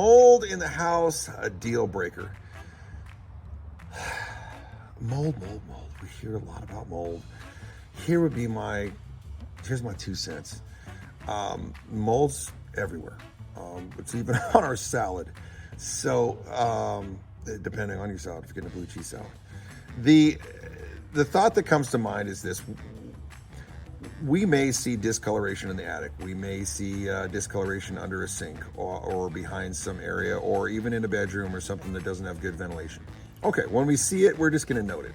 mold in the house, a deal breaker. Mold. We hear a lot about mold. Here's my 2 cents. Mold's everywhere. It's even on our salad. So, depending on your salad, if you're getting a blue cheese salad. The thought that comes to mind is this. We may see discoloration in the attic. We may see discoloration under a sink or behind some area, or even in a bedroom or something that doesn't have good ventilation. Okay, when we see it, we're just gonna note it.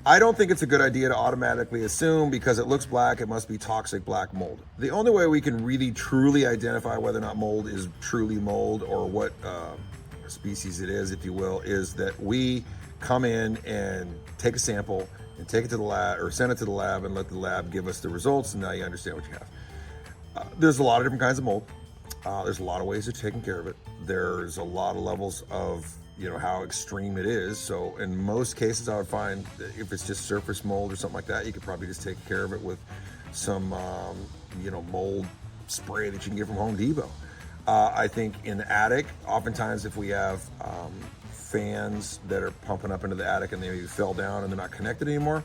I don't think it's a good idea to automatically assume because it looks black, it must be toxic black mold. The only way we can really truly identify whether or not mold is truly mold, or what species it is, if you will, is that we come in and take a sample and take it to the lab, or send it to the lab and let the lab give us the results, and now you understand what you have. There's a lot of different kinds of mold. There's a lot of ways of taking care of it. There's a lot of levels of how extreme it is. So in most cases, I would find that if it's just surface mold or something like that, you could probably just take care of it with some, mold spray that you can get from Home Depot. I think in the attic, oftentimes if we have fans that are pumping up into the attic and they fell down and they're not connected anymore,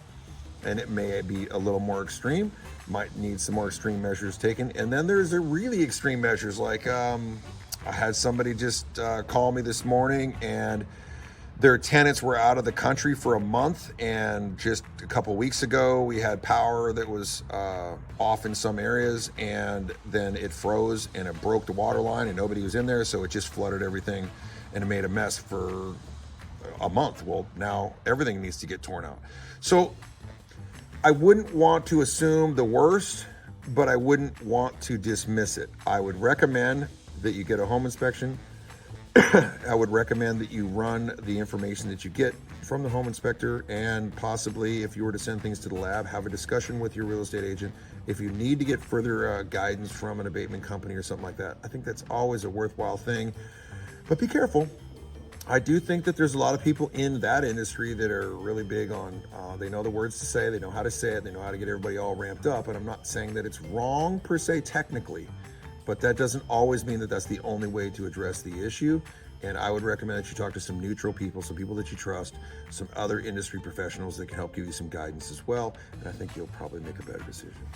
and it may be a little more extreme, might need some more extreme measures taken. And then there's the really extreme measures, like I had somebody just call me this morning, and their tenants were out of the country for a month, and just a couple weeks ago we had power that was off in some areas, and then it froze and it broke the water line and nobody was in there, so it just flooded everything and it made a mess for a month. Well, now everything needs to get torn out. So I wouldn't want to assume the worst, but I wouldn't want to dismiss it. I would recommend that you get a home inspection. I would recommend that you run the information that you get from the home inspector, and possibly, if you were to send things to the lab, have a discussion with your real estate agent. If you need to get further guidance from an abatement company or something like that, I think that's always a worthwhile thing. But be careful. I do think that there's a lot of people in that industry that are really big on, they know the words to say, they know how to say it, they know how to get everybody all ramped up. And I'm not saying that it's wrong per se technically, but that doesn't always mean that that's the only way to address the issue. And I would recommend that you talk to some neutral people, some people that you trust, some other industry professionals that can help give you some guidance as well. And I think you'll probably make a better decision.